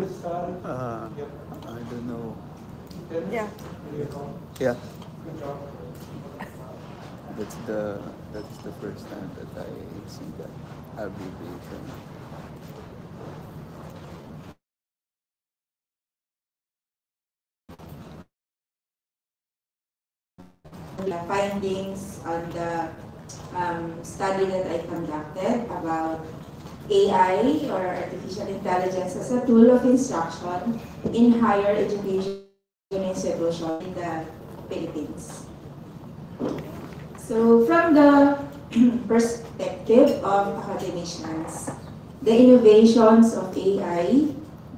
I don't know. Yeah. Yeah, that's the first time that I see that abbreviation. The findings on the study that I conducted about AI or artificial intelligence as a tool of instruction in higher education institutions in the Philippines. So from the perspective of academicians, the innovations of AI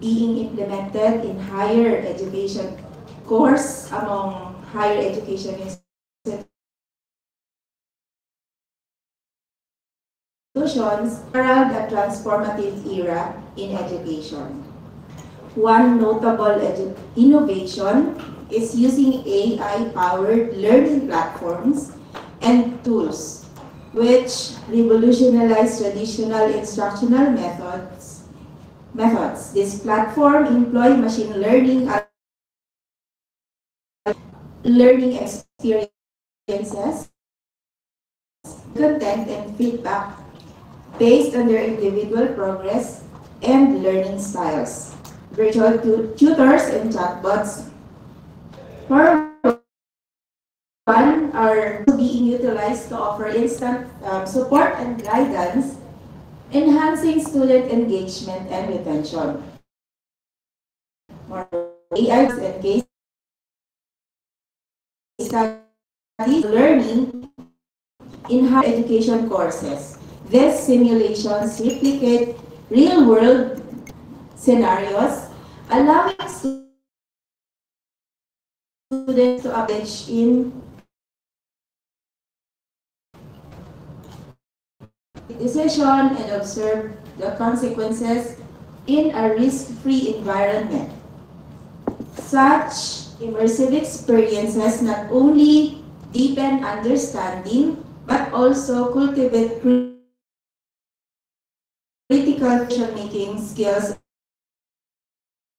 being implemented in higher education course among higher education institutions herald a transformative era in education. One notable innovation is using AI-powered learning platforms and tools, which revolutionize traditional instructional methods. This platform employ machine learning learning experiences, content, and feedback based on their individual progress and learning styles. Virtual tutors and chatbots for one are being utilized to offer instant support and guidance, enhancing student engagement and retention. More AI and case studies learning in higher education courses. These simulations replicate real-world scenarios, allowing students to engage in decision and observe the consequences in a risk-free environment. Such immersive experiences not only deepen understanding but also cultivate critical decision-making skills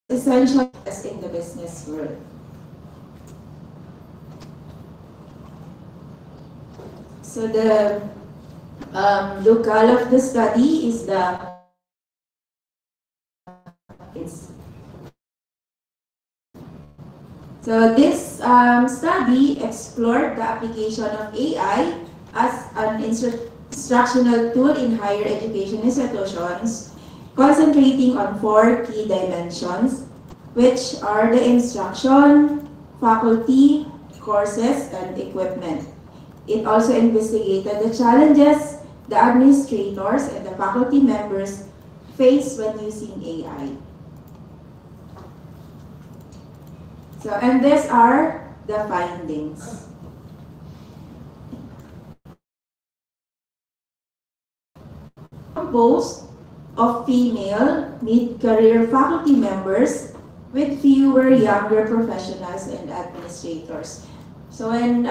essential as in the business world. So the locale of the study is so this study explored the application of AI as an instructional tool in higher education institutions, concentrating on four key dimensions, which are the instruction, faculty, courses, and equipment. It also investigated the challenges the administrators and the faculty members face when using AI. So, and these are the findings. Composed of female mid-career faculty members with fewer younger professionals and administrators. So when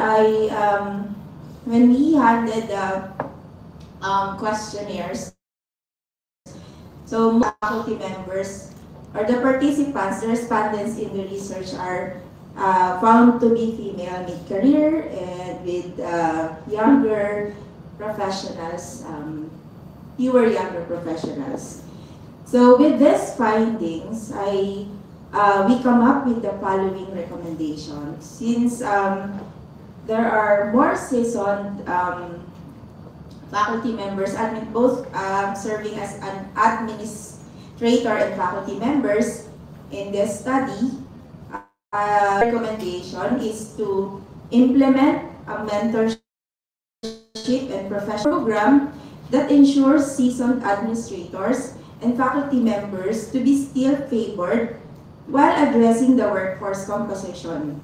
we handed the questionnaires, so faculty members or the participants, the respondents in the research are found to be female mid-career and with younger professionals, fewer younger professionals. So with these findings, we come up with the following recommendations. Since there are more seasoned faculty members, both serving as an administrator and faculty members in this study, recommendation is to implement a mentorship and professional program that ensures seasoned administrators and faculty members to be still favored while addressing the workforce composition.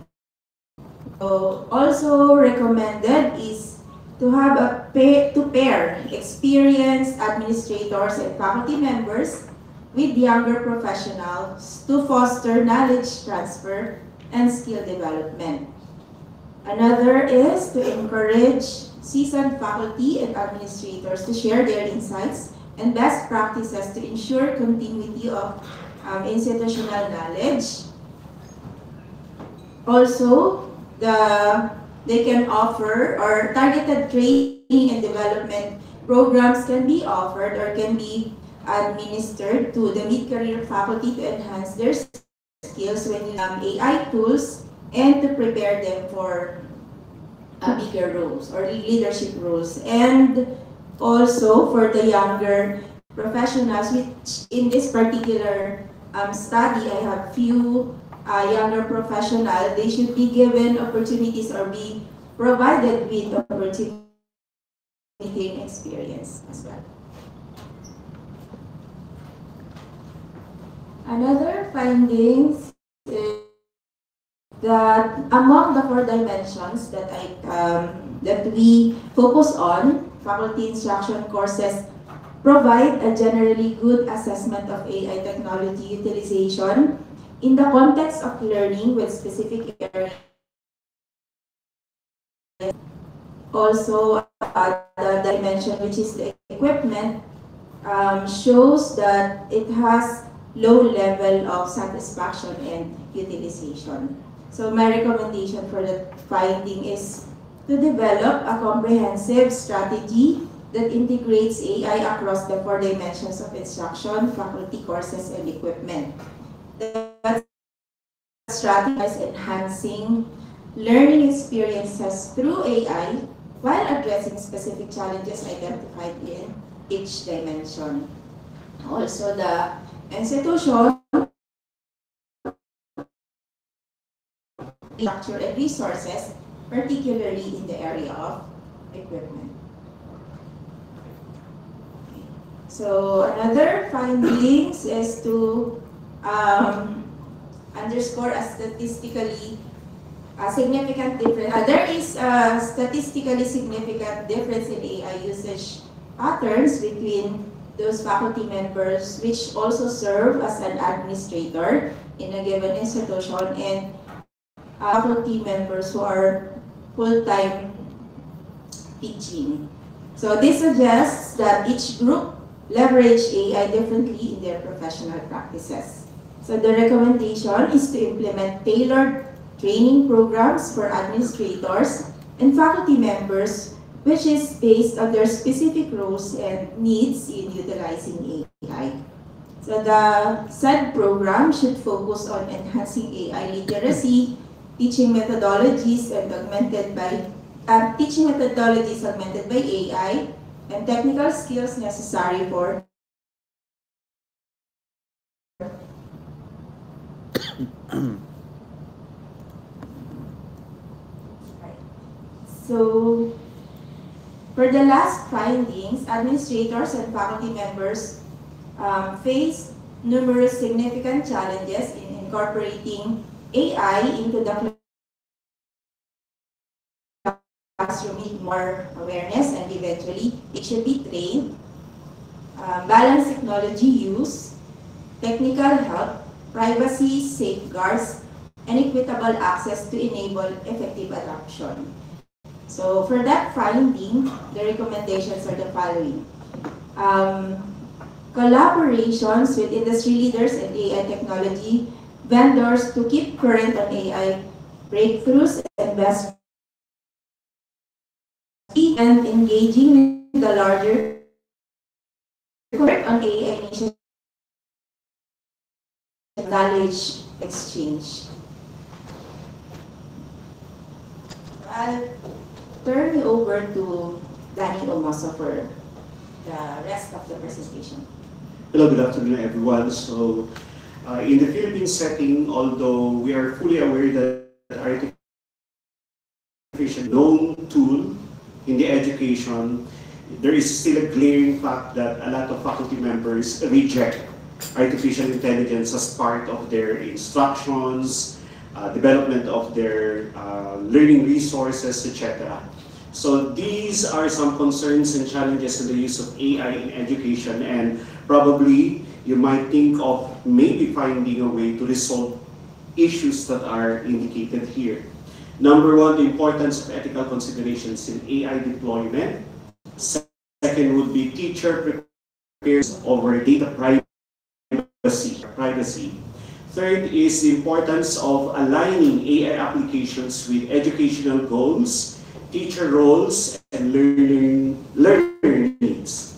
So also recommended is to have to pair experienced administrators and faculty members with younger professionals to foster knowledge transfer and skill development. Another is to encourage seasoned faculty and administrators to share their insights and best practices to ensure continuity of institutional knowledge. Also, they can offer, or targeted training and development programs can be offered or can be administered to the mid-career faculty to enhance their skills when using AI tools and to prepare them for bigger roles or leadership roles. And also for the younger professionals, which in this particular study, I have few younger professionals, they should be given opportunities or be provided with opportunity and experience as well. Another findings is that among the 4 dimensions that that we focus on, faculty instruction courses provide a generally good assessment of AI technology utilization in the context of learning with specific areas. Also, the dimension, which is the equipment, shows that it has low level of satisfaction and utilization. So my recommendation for the finding is to develop a comprehensive strategy that integrates AI across the 4 dimensions of instruction, faculty, courses, and equipment. That strategy is enhancing learning experiences through AI while addressing specific challenges identified in each dimension. Also, the institution structure and resources, particularly in the area of equipment. So another findings is to underscore a statistically significant difference. There is a statistically significant difference in AI usage patterns between those faculty members which also serve as an administrator in a given institution and faculty members who are full-time teaching. So this suggests that each group leverage AI differently in their professional practices. So the recommendation is to implement tailored training programs for administrators and faculty members, which is based on their specific roles and needs in utilizing AI. So the said program should focus on enhancing AI literacy, teaching methodologies augmented by AI, and technical skills necessary for So, for the last findings, administrators and faculty members face numerous significant challenges in incorporating AI into the classroom, need more awareness, and eventually it should be trained, balance technology use, technical help, privacy safeguards, and equitable access to enable effective adoption. So for that finding, the recommendations are the following. Collaborations with industry leaders and AI technology vendors to keep current on AI breakthroughs and best and engaging with the larger work on AI initiative knowledge exchange. I'll turn it over to Danny Omoso for the rest of the presentation. Hello, good afternoon, everyone. So, in the Philippine setting, although we are fully aware that artificial known tool in the education, there is still a glaring fact that a lot of faculty members reject artificial intelligence as part of their instructions, development of their learning resources, etc. So these are some concerns and challenges in the use of AI in education, and probably you might think of maybe finding a way to resolve issues that are indicated here. Number one, the importance of ethical considerations in AI deployment. Second would be teacher prepares over data privacy. privacy. Third is the importance of aligning AI applications with educational goals, teacher roles, and learner needs.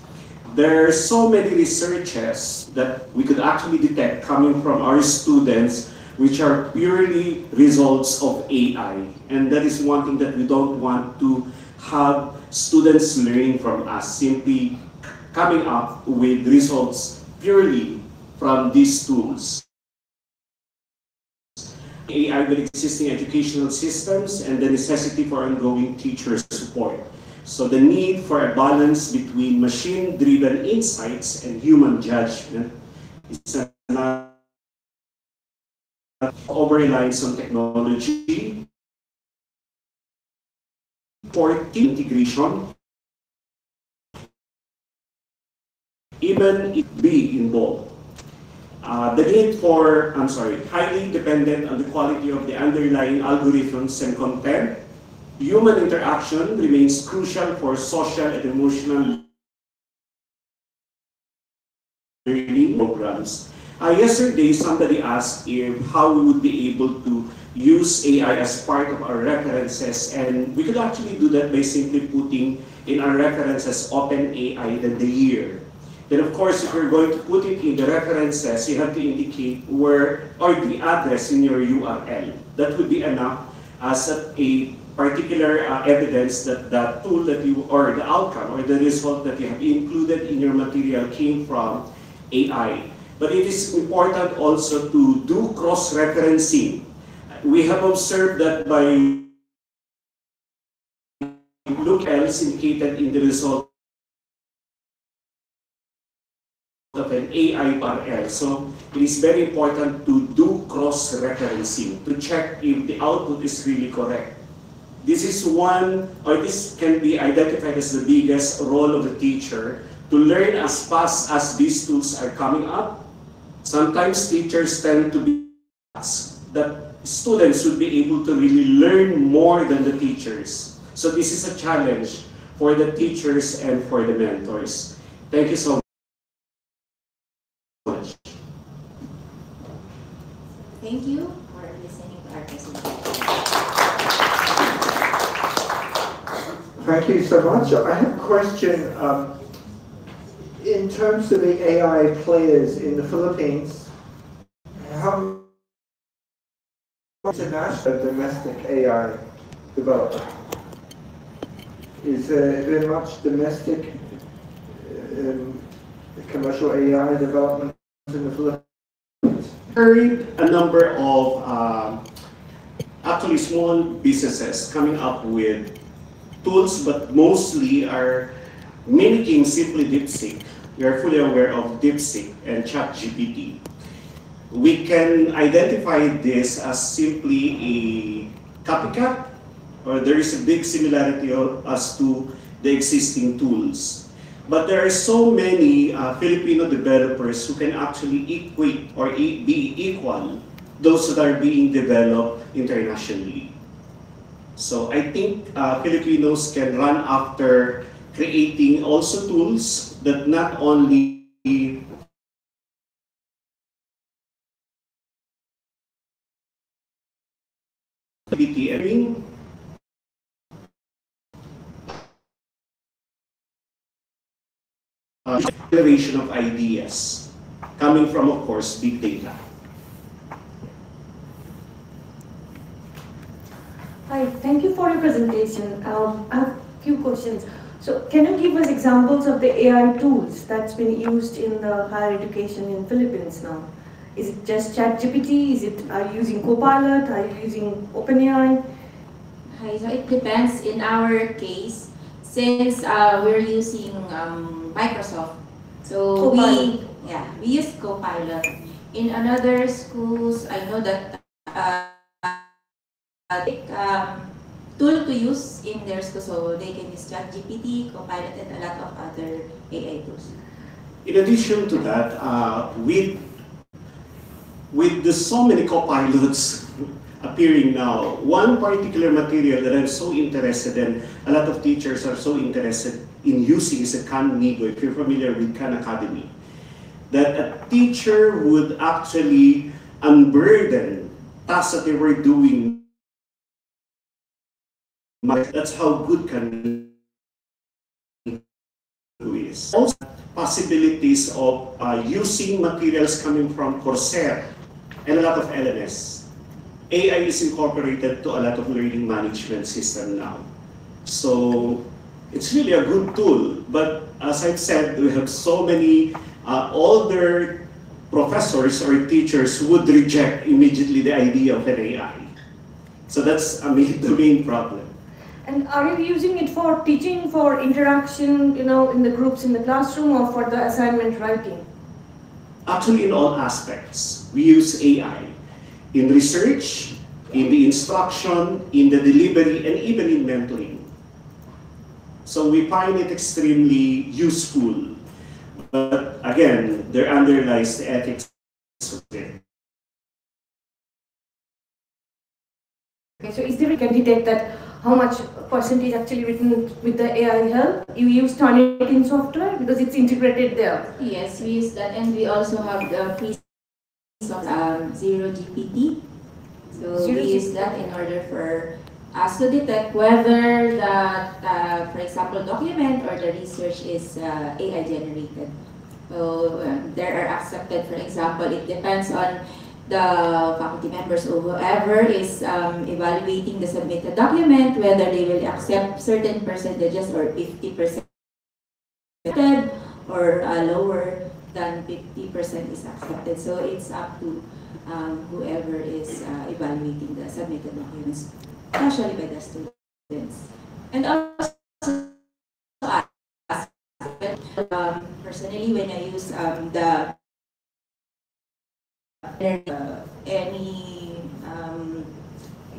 There are so many researches that we could actually detect coming from our students which are purely results of AI. And that is one thing that we don't want to have students learning from us, simply coming up with results purely from these tools. AI with existing educational systems and the necessity for ongoing teacher support. So the need for a balance between machine-driven insights and human judgment is another. Over-reliance on technology, for team integration, even if be involved. The need for, highly dependent on the quality of the underlying algorithms and content. Human interaction remains crucial for social and emotional learning programs. Yesterday, somebody asked if how we would be able to use AI as part of our references, and we could actually do that by simply putting in our references OpenAI then the year. Then of course, if you're going to put it in the references, you have to indicate where or the address in your URL. That would be enough as a particular evidence that the tool that you, or the outcome or the result that you have included in your material came from AI. But it is important also to do cross-referencing. We have observed that by look else indicated in the result of an AI RL. So it is very important to do cross-referencing to check if the output is really correct. This is one, or this can be identified as the biggest role of the teacher, to learn as fast as these tools are coming up. Sometimes teachers tend to be asked that students should be able to really learn more than the teachers. So this is a challenge for the teachers and for the mentors. Thank you so much. Thank you for listening to our presentation. Thank you so much. I have a question. In terms of the AI players in the Philippines, how international domestic AI development? Is there much domestic commercial AI development in the Philippines? Heard a number of actually small businesses coming up with tools, but mostly are mimicking simply DeepSeek. We are fully aware of DeepSeek and ChatGPT. We can identify this as simply a copycat, or there is a big similarity as to the existing tools. But there are so many Filipino developers who can actually equate or be equal those that are being developed internationally. So I think Filipinos can run after creating also tools that not only BTMing, generation of ideas coming from, of course, big data. Hi, thank you for your presentation. I have a few questions. So can you give us examples of the AI tools that's been used in the higher education in Philippines now? Is it just ChatGPT? Are you using Copilot? Are you using OpenAI? Hi, so it depends. In our case, since we're using Microsoft, so we use Copilot. In another schools, I know that tool to use in their school, so they can use ChatGPT, Copilot, and a lot of other AI tools. In addition to that, with the so many copilots appearing now, one particular material that I'm so interested in, a lot of teachers are so interested in using is a Khan Migo, if you're familiar with Khan Academy. that a teacher would actually unburden tasks that they were doing. That's how good can is. Also, possibilities of using materials coming from Coursera and a lot of LMS. AI is incorporated to a lot of learning management system now. So it's really a good tool, but as I've said, we have so many older professors or teachers who would reject immediately the idea of an AI. So that's the main problem. And are you using it for teaching, for interaction, in the groups in the classroom, or for the assignment writing? Actually, in all aspects, we use AI in research, in the instruction, in the delivery, and even in mentoring. So we find it extremely useful. But again, there underlies the ethics of it. Okay, so is there we can detect that how much percentage actually written with the AI help? You use Turnitin software because it's integrated there. Yes, we use that, and we also have the free Zero GPT. So we use that in order for us to detect whether that, for example, document or the research is AI generated. So there are accepted, for example, it depends on the faculty members or whoever is evaluating the submitted document, whether they will accept certain percentages or 50% or lower than 50% is accepted. So it's up to whoever is evaluating the submitted documents, especially by the students. And also, personally, when I use any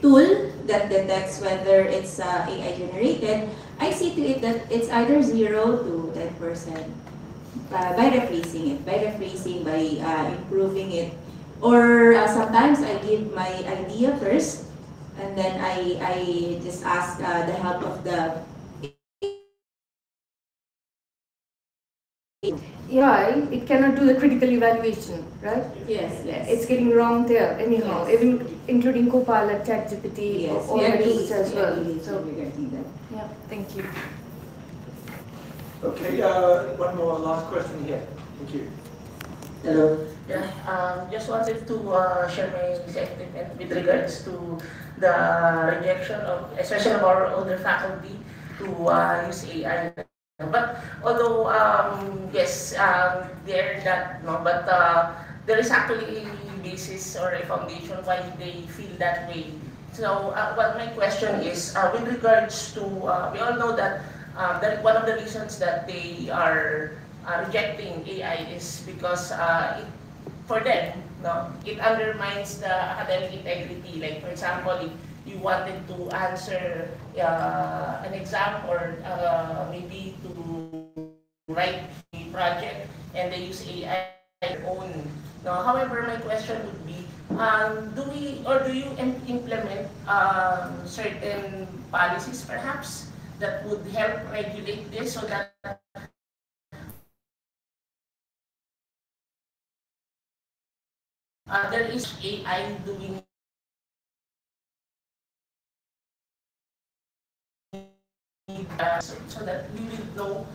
tool that detects whether it's AI generated, I see to it that it's either 0 to 10% by rephrasing it, by improving it. Or sometimes I give my idea first, and then I just ask the help of the AI, it cannot do the critical evaluation, right? yes. It's getting wrong there anyhow, Yes. even including Copilot, ChatGPT, Yes, all we the agree. tools as well. So regarding that. Yeah, thank you. Okay, one more last question here. Thank you. Hello. Yeah, just wanted to share my sentiment with regards to the rejection of, especially of our older faculty, to use AI. But although yes, they're not, no, but there is actually a basis or a foundation why they feel that way. So what my question is, with regards to, we all know that one of the reasons that they are rejecting AI is because for them, no, it undermines the academic integrity. Like for example, if you wanted to answer an exam or maybe to write a project and they use AI their own. No, however, my question would be, do you implement certain policies perhaps that would help regulate this so that there is AI doing so that we will know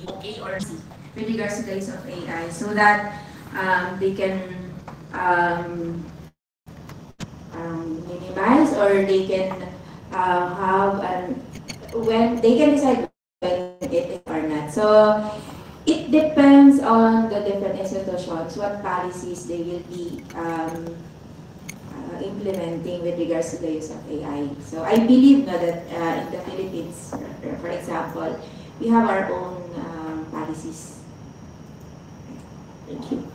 okay or With regards to the use of AI, so that they can minimize or they can have when they can decide when it is or not. So it depends on the different institutions what policies they will be implementing with regards to the use of AI. So I believe that in the Philippines, for example, we have our own policies. Thank you.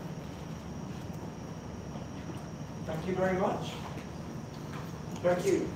Thank you very much. Thank you.